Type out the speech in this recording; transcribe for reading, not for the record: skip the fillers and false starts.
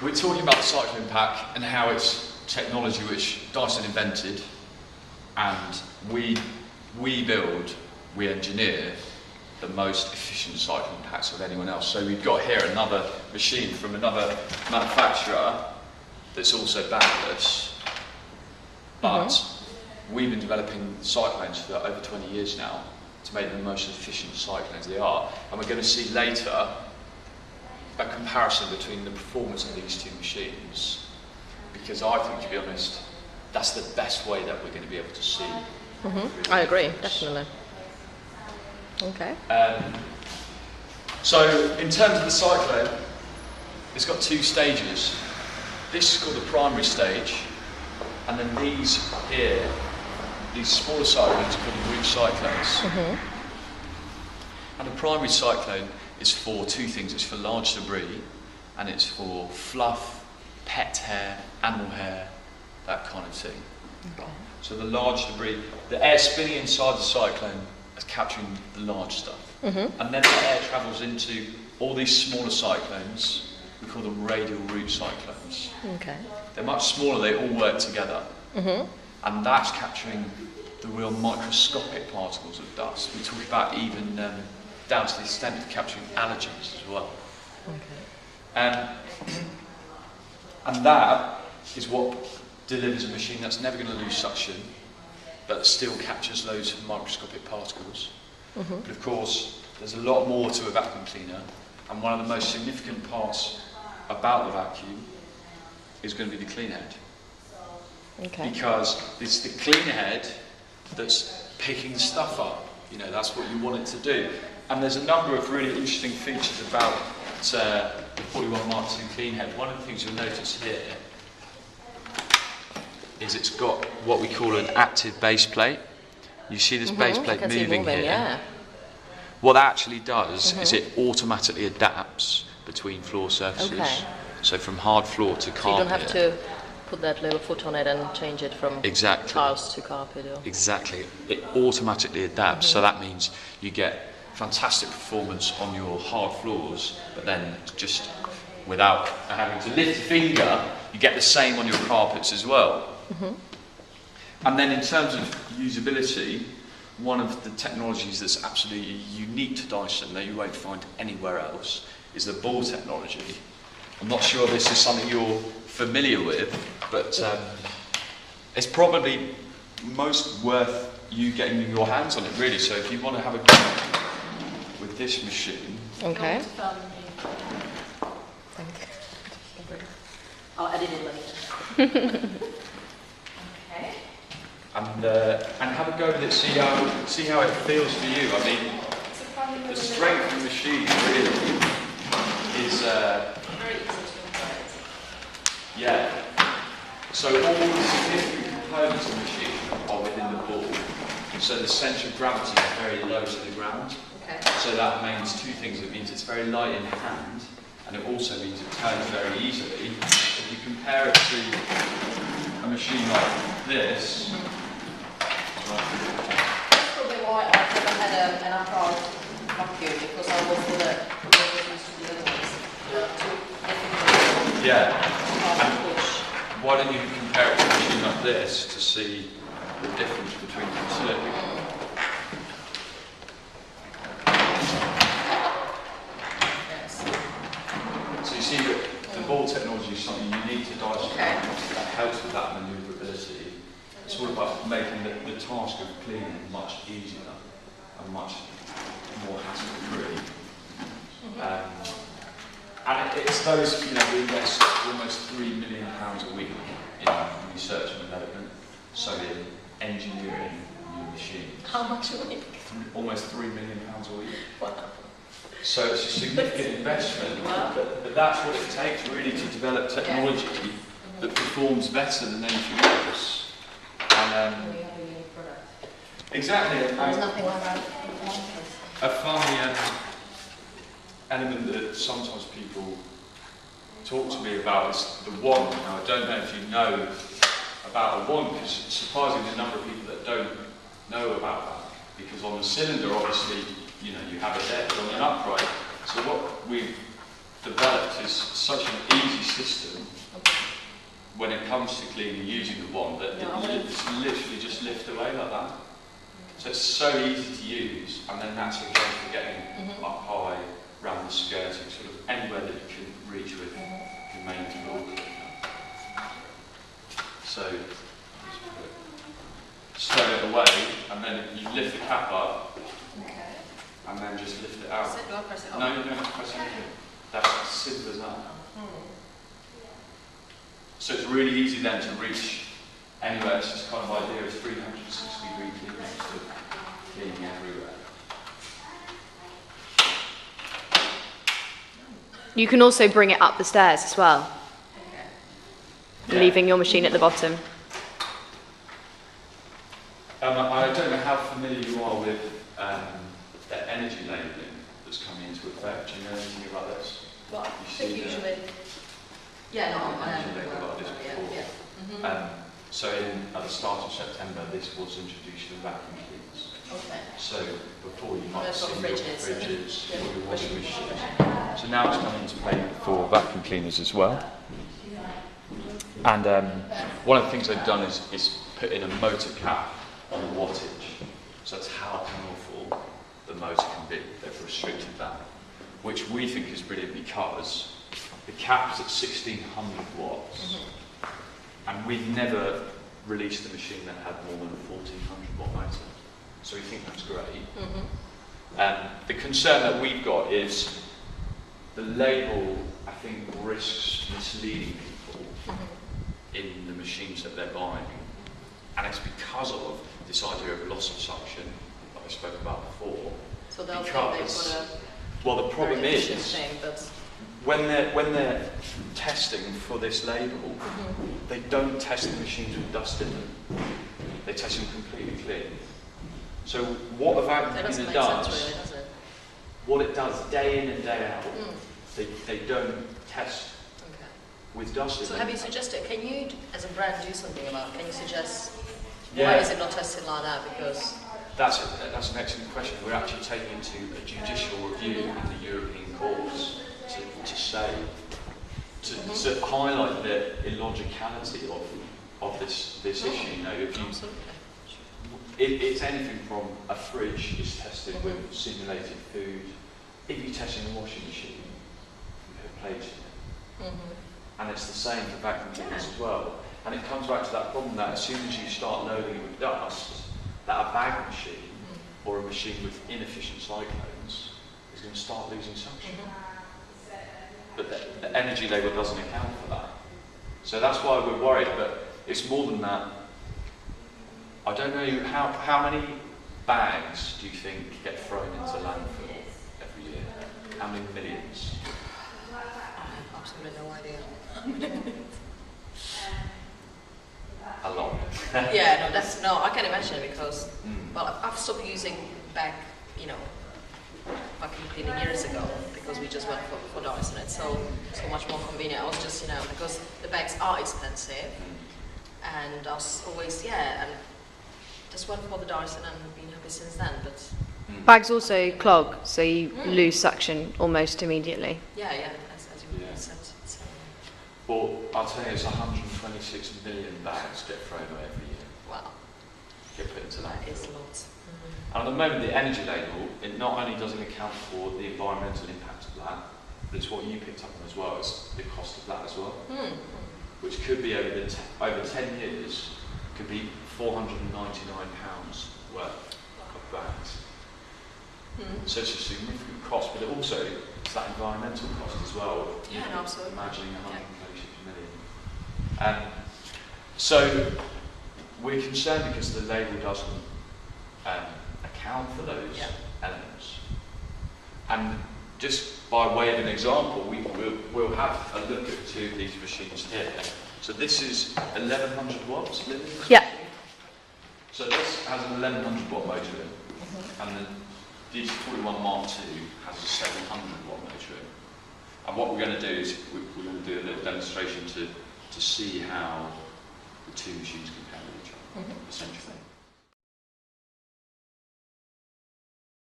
we're talking about the cycling pack and how it's technology which Dyson invented, and we build, we engineer the most efficient cycling packs of anyone else. So we've got here another machine from another manufacturer that's also bagless, but we've been developing cyclones for over 20 years now to make them the most efficient cyclones they are, and we're going to see later a comparison between the performance of these two machines, because I think, to be honest, that's the best way that we're going to be able to see. I agree, definitely. Okay. So in terms of the cyclone, it's got two stages. This is called the primary stage, and then these here, these smaller cyclones are called the root cyclones. And the primary cyclone is for two things. It's for large debris, and it's for fluff, pet hair, animal hair, that kind of thing. Okay. So the large debris, the air spinning inside the cyclone is capturing the large stuff. And then the air travels into all these smaller cyclones. We call them radial root cyclones. Okay. They're much smaller, they all work together. And that's capturing the real microscopic particles of dust. We talk about even down to the extent of capturing allergens as well. Okay. And that is what delivers a machine that's never going to lose suction, but still captures those microscopic particles. But of course, there's a lot more to a vacuum cleaner, and one of the most significant parts about the vacuum is going to be the clean head. Okay. Because it's the clean head that's picking the stuff up. You know, that's what you want it to do. And there's a number of really interesting features about the 41 Mark II clean head. One of the things you'll notice here is it's got what we call an active base plate. You see this base plate moving here? Yeah. What that actually does is it automatically adapts between floor surfaces. Okay. So from hard floor to carpet. So you don't have to put that little foot on it and change it from tiles to carpet. Or... Exactly. It automatically adapts. So that means you get fantastic performance on your hard floors, but then just without having to lift a finger, you get the same on your carpets as well. And then in terms of usability, one of the technologies that's absolutely unique to Dyson that you won't find anywhere else is the ball technology. I'm not sure this is something you're familiar with, but it's probably most worth you getting your hands on it, really. So if you want to have a go with this machine. Okay. Thank you. I'll edit it later. Okay. And have a go with it, see how it feels for you. I mean, the strength of the machine really is very easy to operate. yeah. So all the significant components of the machine are within the ball. So the centre of gravity is very low to the ground. Okay. So that means two things. It means it's very light in hand, and it also means it turns very easily. If you compare it to a machine like this. That's probably why I've never had an upright vacuum, because I was used to the other ones. Yeah. And push. Why don't you compare it to a machine like this to see the difference between the two? Yes. So you see that the ball technology is something unique to Dyson that helps with that manoeuvrability. It's all about making the task of cleaning much easier and much more hassle-free. And it's those, you know, we invest almost £3 million a week in research and development, so in engineering new machines. How much a week? Almost £3 million a week. Wow. So it's a significant investment, Wow. but that's what it takes really to develop technology that performs better than anything else. And, We have a unique product. exactly. There's nothing like that. A funny element that sometimes people talk to me about is the wand. Now, I don't know if you know about a wand, because it's surprisingly the number of people that don't know about that. Because on the cylinder, obviously, you know, you have it there, but on an upright. So what we've developed is such an easy system Okay. when it comes to cleaning using the wand that it's literally just lift away like that. So it's so easy to use, and then that's again for getting up high, around the skirting, sort of anywhere that you can reach with your main floor cleaner. So stow it away, and then you lift the cap up, and then just lift it out. Do I press it up? No, you don't have to press anything. That's as simple as that. So it's really easy then to reach anywhere. It's this kind of idea of 360-degree cleaning, so cleaning everywhere. You can also bring it up the stairs as well, Yeah. leaving your machine at the bottom. I don't know how familiar you are with the energy labelling that's coming into effect. Do you know anything about this? Well, I You think see usually. Yeah, no, I energy am. label like this before. So at the start of September, this was introduced to vacuum cleaners. Okay. So before you might have Those seen sort your of fridges fridges and- or your washing machines. So now it's coming into play for vacuum cleaners as well. And one of the things they've done is put in a motor cap on the wattage. So that's how powerful the motor can be. They've restricted that, which we think is brilliant because the cap's at 1600 watts. And we've never released a machine that had more than a 1400 watt motor. So we think that's great. The concern that we've got is the label, I think, risks misleading people in the machines that they're buying. And it's because of this idea of loss of suction that I spoke about before. So they'll think Because, they've got well, the a problem very efficient is, thing, but when they're testing for this label, they don't test the machines with dust in them. They test them completely clean. So what a vacuum that doesn't cleaner make does, sense really, does it? what it does day in and day out, they don't test Okay. with dust in So them. have you suggested, can you, as a brand, do something about it? Can you suggest, why Yeah. is it not tested like that? Because, That's an excellent question. We're actually taking it to a judicial review in the European courts to highlight the illogicality of this issue. You know, if you, it's anything from a fridge is tested with simulated food. If you test in a washing machine, you put plates in it. And it's the same for vacuum cleaners as well. And it comes back to that problem that as soon as you start loading it with dust, that a bag machine or a machine with inefficient cyclones is going to start losing suction. But the energy label doesn't account for that. So that's why we're worried, but it's more than that. I don't know, how many bags do you think get thrown into landfill every year? How many millions? I have absolutely no idea. A lot. Yeah, no, I can imagine because, well, I've stopped using bag, vacuum cleaning years ago because we just went for Dyson. It's so much more convenient. I was just, because the bags are expensive, and I was always, and just went for the Dyson and been happy since then. But Bags also clog, so you lose suction almost immediately. as you said. It's, Well, I'll tell you, it's 126 million bags get thrown away every year. wow, Get put into that landfill. is a lot. And at the moment, the energy label, it not only doesn't account for the environmental impact of that, but it's what you picked up on as well, it's the cost of that as well, which could be over 10 years, could be £499 worth of bags. So it's a significant cost, but it also it's that environmental cost as well. Yeah, no, absolutely. Imagining 136 million. So we're concerned because the label doesn't account for those elements. And just by way of an example, we'll have a look at two of these machines here. So this is 1100 watts, Lily? Yeah. So this has an 1100 watt motor in, and the DC41 Mark II has a 700 watt motor in. And what we're going to do is we're going to do a little demonstration to see how the two machines compare with each other, essentially.